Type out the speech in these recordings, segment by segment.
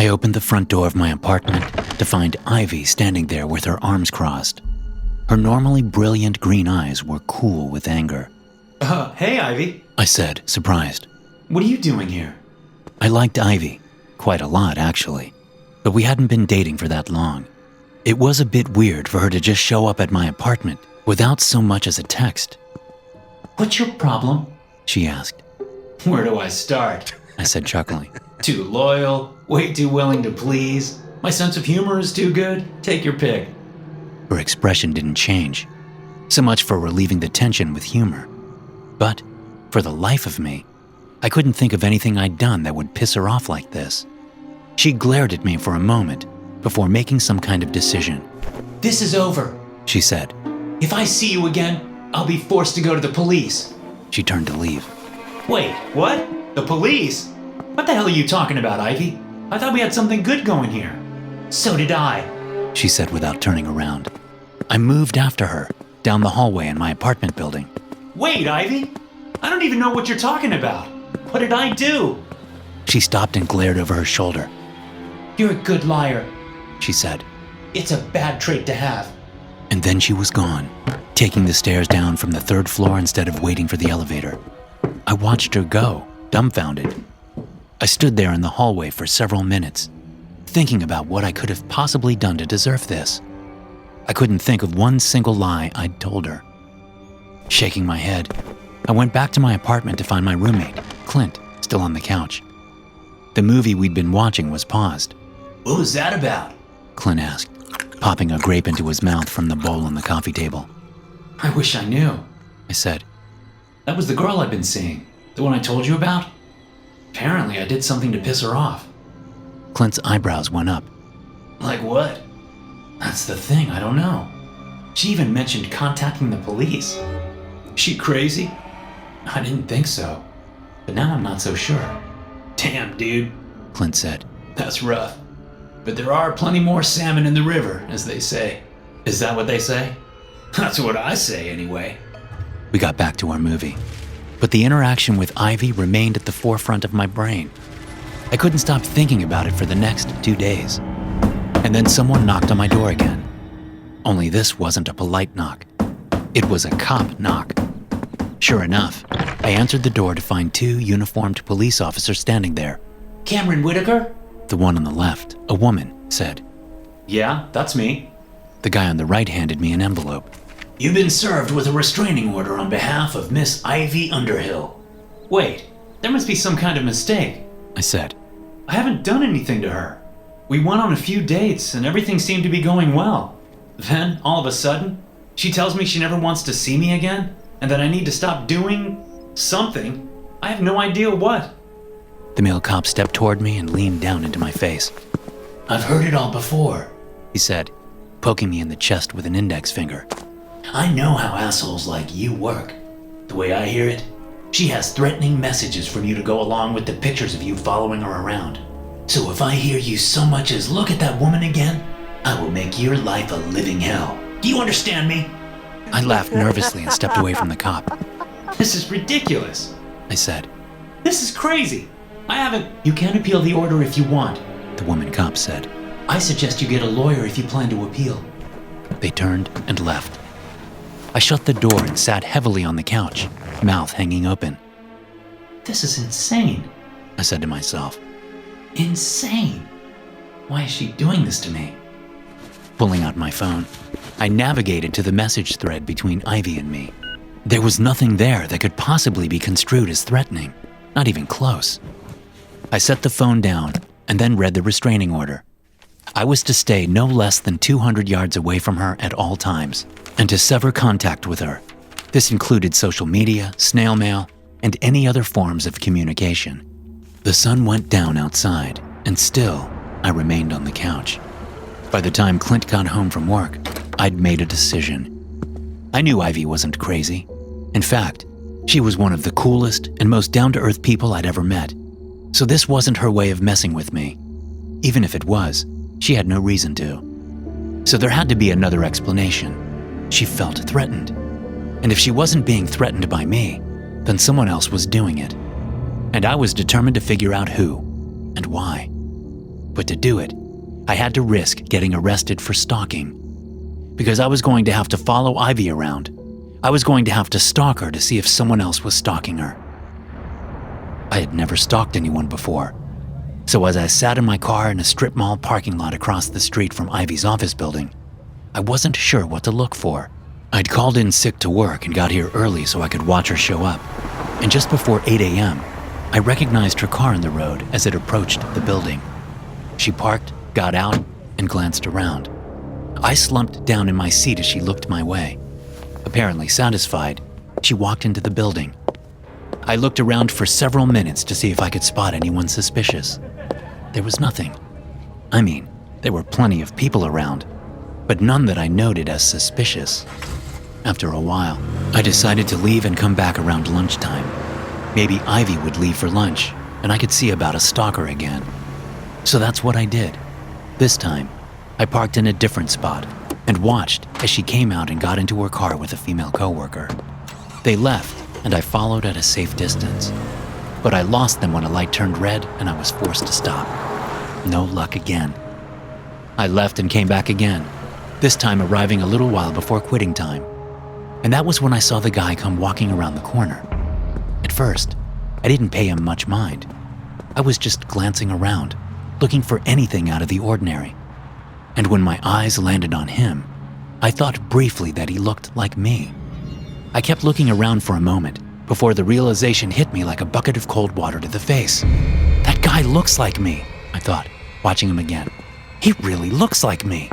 I opened the front door of my apartment to find Ivy standing there with her arms crossed. Her normally brilliant green eyes were cool with anger. Hey, Ivy, I said, surprised. What are you doing here? I liked Ivy, quite a lot actually, but we hadn't been dating for that long. It was a bit weird for her to just show up at my apartment without so much as a text. What's your problem? She asked. Where do I start? I said, chuckling. Too loyal, way too willing to please. My sense of humor is too good. Take your pick. Her expression didn't change. So much for relieving the tension with humor. But, for the life of me, I couldn't think of anything I'd done that would piss her off like this. She glared at me for a moment before making some kind of decision. This is over, she said. If I see you again, I'll be forced to go to the police. She turned to leave. Wait, what? The police? What the hell are you talking about, Ivy? I thought we had something good going here. So did I, she said without turning around. I moved after her, down the hallway in my apartment building. Wait, Ivy! I don't even know what you're talking about. What did I do? She stopped and glared over her shoulder. You're a good liar, she said. It's a bad trait to have. And then she was gone, taking the stairs down from the 3rd floor instead of waiting for the elevator. I watched her go, dumbfounded. I stood there in the hallway for several minutes, thinking about what I could have possibly done to deserve this. I couldn't think of one single lie I'd told her. Shaking my head, I went back to my apartment to find my roommate, Clint, still on the couch. The movie we'd been watching was paused. What was that about? Clint asked, popping a grape into his mouth from the bowl on the coffee table. I wish I knew, I said. That was the girl I've been seeing, the one I told you about. Apparently I did something to piss her off. Clint's eyebrows went up. Like what? That's the thing, I don't know. She even mentioned contacting the police. She crazy? I didn't think so, but now I'm not so sure. Damn, dude, Clint said. That's rough. But there are plenty more salmon in the river, as they say. Is that what they say? That's what I say, anyway. We got back to our movie, but the interaction with Ivy remained at the forefront of my brain. I couldn't stop thinking about it for the next 2 days. And then someone knocked on my door again. Only this wasn't a polite knock. It was a cop knock. Sure enough, I answered the door to find 2 uniformed police officers standing there. Cameron Whitaker? The one on the left, a woman, said. Yeah, that's me. The guy on the right handed me an envelope. You've been served with a restraining order on behalf of Miss Ivy Underhill. Wait, there must be some kind of mistake, I said. I haven't done anything to her. We went on a few dates and everything seemed to be going well. Then, all of a sudden, she tells me she never wants to see me again and that I need to stop doing something. I have no idea what. The male cop stepped toward me and leaned down into my face. I've heard it all before, he said, poking me in the chest with an index finger. I know how assholes like you work. The way I hear it, she has threatening messages from you to go along with the pictures of you following her around. So if I hear you so much as look at that woman again, I will make your life a living hell. Do you understand me? I laughed nervously and stepped away from the cop. This is ridiculous, I said. This is crazy. You can appeal the order if you want, the woman cop said. I suggest you get a lawyer if you plan to appeal. They turned and left. I shut the door and sat heavily on the couch, mouth hanging open. This is insane, I said to myself. Insane. Why is she doing this to me? Pulling out my phone, I navigated to the message thread between Ivy and me. There was nothing there that could possibly be construed as threatening, not even close. I set the phone down and then read the restraining order. I was to stay no less than 200 yards away from her at all times and to sever contact with her. This included social media, snail mail, and any other forms of communication. The sun went down outside, and still, I remained on the couch. By the time Clint got home from work, I'd made a decision. I knew Ivy wasn't crazy. In fact, she was one of the coolest and most down-to-earth people I'd ever met. So this wasn't her way of messing with me. Even if it was, she had no reason to. So there had to be another explanation. She felt threatened. And if she wasn't being threatened by me, then someone else was doing it. And I was determined to figure out who and why. But to do it, I had to risk getting arrested for stalking. Because I was going to have to follow Ivy around. I was going to have to stalk her to see if someone else was stalking her. I had never stalked anyone before. So as I sat in my car in a strip mall parking lot across the street from Ivy's office building, I wasn't sure what to look for. I'd called in sick to work and got here early so I could watch her show up. And just before 8 a.m., I recognized her car in the road as it approached the building. She parked, got out, and glanced around. I slumped down in my seat as she looked my way. Apparently satisfied, she walked into the building. I looked around for several minutes to see if I could spot anyone suspicious. There was nothing. I mean, there were plenty of people around, but none that I noted as suspicious. After a while, I decided to leave and come back around lunchtime. Maybe Ivy would leave for lunch, and I could see about a stalker again. So that's what I did. This time, I parked in a different spot and watched as she came out and got into her car with a female coworker. They left, and I followed at a safe distance. But I lost them when a light turned red and I was forced to stop. No luck again. I left and came back again, this time arriving a little while before quitting time. And that was when I saw the guy come walking around the corner. At first, I didn't pay him much mind. I was just glancing around, looking for anything out of the ordinary. And when my eyes landed on him, I thought briefly that he looked like me. I kept looking around for a moment before the realization hit me like a bucket of cold water to the face. That guy looks like me, I thought, watching him again. He really looks like me.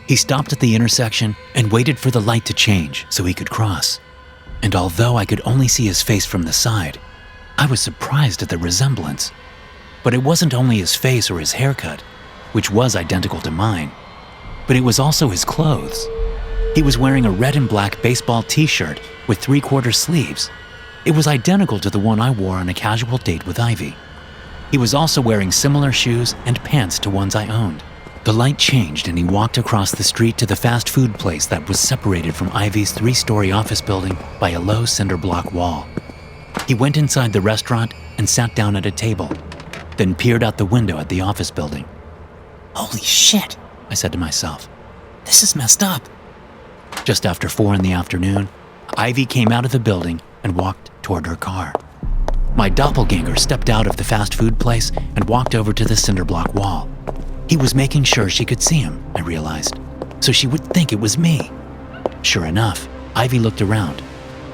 He stopped at the intersection and waited for the light to change so he could cross. And although I could only see his face from the side, I was surprised at the resemblance. But it wasn't only his face or his haircut, which was identical to mine, but it was also his clothes. He was wearing a red and black baseball t-shirt with 3/4 sleeves. It was identical to the one I wore on a casual date with Ivy. He was also wearing similar shoes and pants to ones I owned. The light changed and he walked across the street to the fast food place that was separated from Ivy's 3-story office building by a low cinder block wall. He went inside the restaurant and sat down at a table, then peered out the window at the office building. "Holy shit," I said to myself. "This is messed up." Just after 4 in the afternoon, Ivy came out of the building and walked toward her car. My doppelganger stepped out of the fast food place and walked over to the cinder block wall. He was making sure she could see him, I realized, so she would think it was me. Sure enough, Ivy looked around.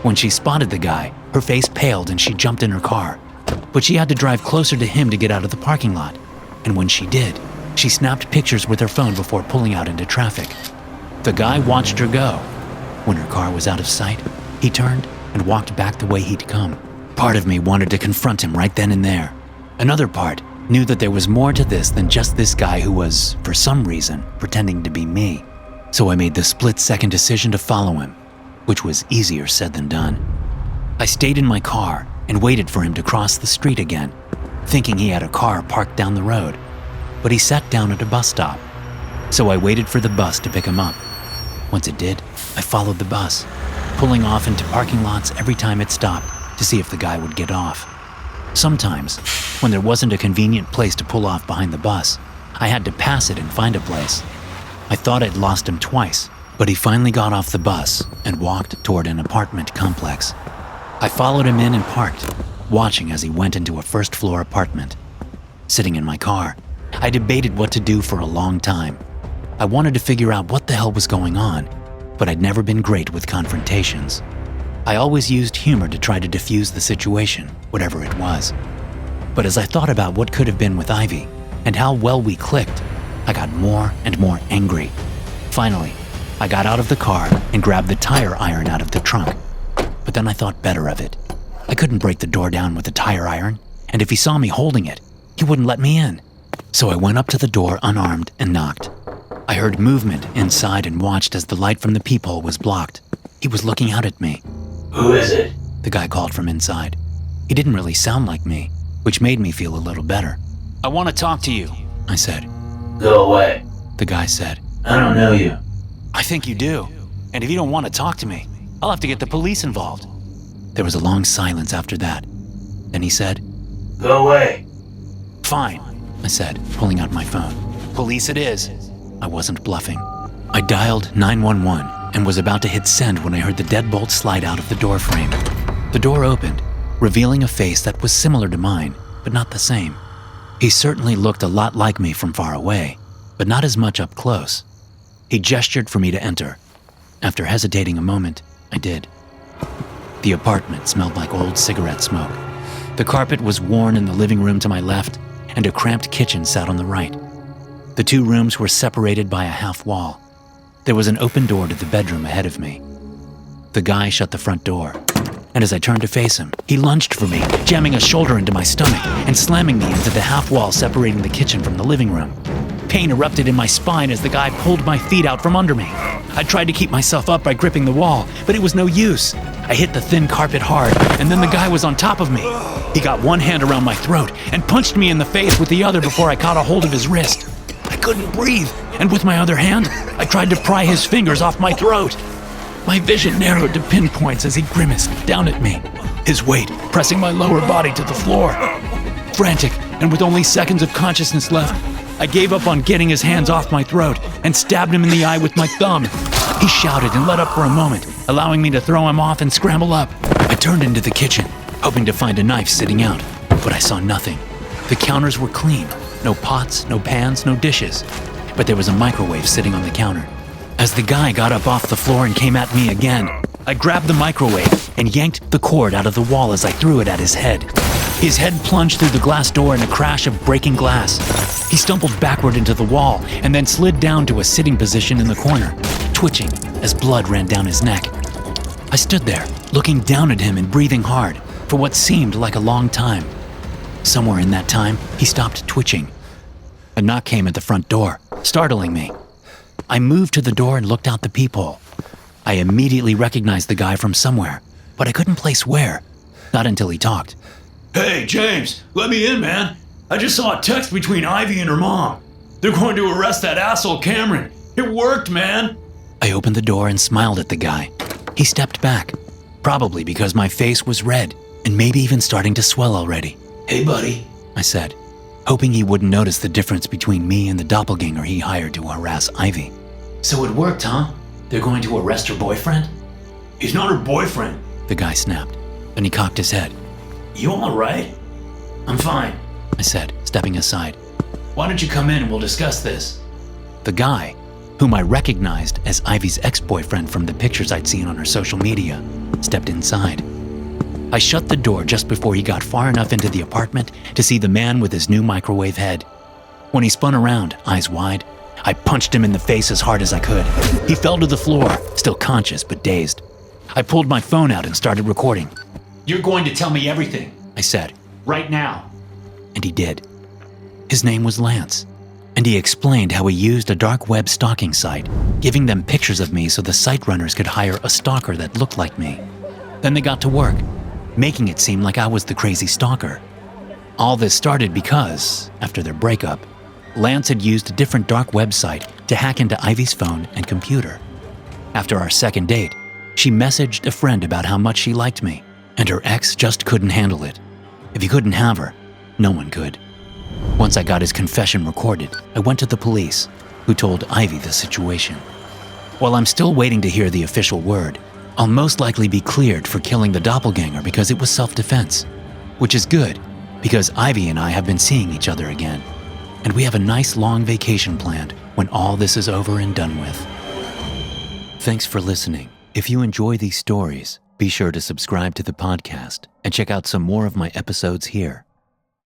When she spotted the guy, her face paled and she jumped in her car. But she had to drive closer to him to get out of the parking lot. And when she did, she snapped pictures with her phone before pulling out into traffic. The guy watched her go. When her car was out of sight, he turned and walked back the way he'd come. Part of me wanted to confront him right then and there. Another part knew that there was more to this than just this guy who was, for some reason, pretending to be me. So I made the split-second decision to follow him, which was easier said than done. I stayed in my car and waited for him to cross the street again, thinking he had a car parked down the road. But he sat down at a bus stop, so I waited for the bus to pick him up. Once it did, I followed the bus, pulling off into parking lots every time it stopped to see if the guy would get off. Sometimes, when there wasn't a convenient place to pull off behind the bus, I had to pass it and find a place. I thought I'd lost him twice, but he finally got off the bus and walked toward an apartment complex. I followed him in and parked, watching as he went into a first-floor apartment. Sitting in my car, I debated what to do for a long time. I wanted to figure out what the hell was going on, but I'd never been great with confrontations. I always used humor to try to diffuse the situation, whatever it was. But as I thought about what could have been with Ivy and how well we clicked, I got more and more angry. Finally, I got out of the car and grabbed the tire iron out of the trunk. But then I thought better of it. I couldn't break the door down with the tire iron, and if he saw me holding it, he wouldn't let me in. So I went up to the door unarmed and knocked. I heard movement inside and watched as the light from the peephole was blocked. He was looking out at me. "Who is it?" The guy called from inside. He didn't really sound like me, which made me feel a little better. "I want to talk to you," I said. "Go away." The guy said. "I don't know you." "I think you do. And if you don't want to talk to me, I'll have to get the police involved." There was a long silence after that. Then he said, "Go away." "Fine," I said, pulling out my phone. Police it is. I wasn't bluffing. I dialed 911 and was about to hit send when I heard the deadbolt slide out of the door frame. The door opened, revealing a face that was similar to mine, but not the same. He certainly looked a lot like me from far away, but not as much up close. He gestured for me to enter. After hesitating a moment, I did. The apartment smelled like old cigarette smoke. The carpet was worn in the living room to my left, and a cramped kitchen sat on the right. The two rooms were separated by a half wall. There was an open door to the bedroom ahead of me. The guy shut the front door, and as I turned to face him, he lunged for me, jamming a shoulder into my stomach and slamming me into the half wall separating the kitchen from the living room. Pain erupted in my spine as the guy pulled my feet out from under me. I tried to keep myself up by gripping the wall, but it was no use. I hit the thin carpet hard, and then the guy was on top of me. He got one hand around my throat and punched me in the face with the other before I caught a hold of his wrist. I couldn't breathe, and with my other hand, I tried to pry his fingers off my throat. My vision narrowed to pinpoints as he grimaced down at me, his weight pressing my lower body to the floor. Frantic, and with only seconds of consciousness left, I gave up on getting his hands off my throat and stabbed him in the eye with my thumb. He shouted and let up for a moment, allowing me to throw him off and scramble up. I turned into the kitchen, hoping to find a knife sitting out, but I saw nothing. The counters were clean. No pots, no pans, no dishes. But there was a microwave sitting on the counter. As the guy got up off the floor and came at me again, I grabbed the microwave and yanked the cord out of the wall as I threw it at his head. His head plunged through the glass door in a crash of breaking glass. He stumbled backward into the wall and then slid down to a sitting position in the corner, twitching as blood ran down his neck. I stood there, looking down at him and breathing hard for what seemed like a long time. Somewhere in that time, he stopped twitching. A knock came at the front door, startling me. I moved to the door and looked out the peephole. I immediately recognized the guy from somewhere, but I couldn't place where, not until he talked. Hey, James, let me in, man. I just saw a text between Ivy and her mom. They're going to arrest that asshole Cameron. It worked, man. I opened the door and smiled at the guy. He stepped back, probably because my face was red and maybe even starting to swell already. Hey, buddy, I said, hoping he wouldn't notice the difference between me and the doppelganger he hired to harass Ivy. So it worked, huh? They're going to arrest her boyfriend? He's not her boyfriend, the guy snapped. Then he cocked his head. You all right? I'm fine, I said, stepping aside. Why don't you come in and we'll discuss this? The guy, whom I recognized as Ivy's ex-boyfriend from the pictures I'd seen on her social media, stepped inside. I shut the door just before he got far enough into the apartment to see the man with his new microwave head. When he spun around, eyes wide, I punched him in the face as hard as I could. He fell to the floor, still conscious but dazed. I pulled my phone out and started recording. You're going to tell me everything, I said. Right now. And he did. His name was Lance, and he explained how he used a dark web stalking site, giving them pictures of me so the site runners could hire a stalker that looked like me. Then they got to work, making it seem like I was the crazy stalker. All this started because, after their breakup, Lance had used a different dark website to hack into Ivy's phone and computer. After our second date, she messaged a friend about how much she liked me, and her ex just couldn't handle it. If he couldn't have her, no one could. Once I got his confession recorded, I went to the police, who told Ivy the situation. While I'm still waiting to hear the official word, I'll most likely be cleared for killing the doppelganger because it was self-defense, which is good because Ivy and I have been seeing each other again, and we have a nice long vacation planned when all this is over and done with. Thanks for listening. If you enjoy these stories, be sure to subscribe to the podcast and check out some more of my episodes here.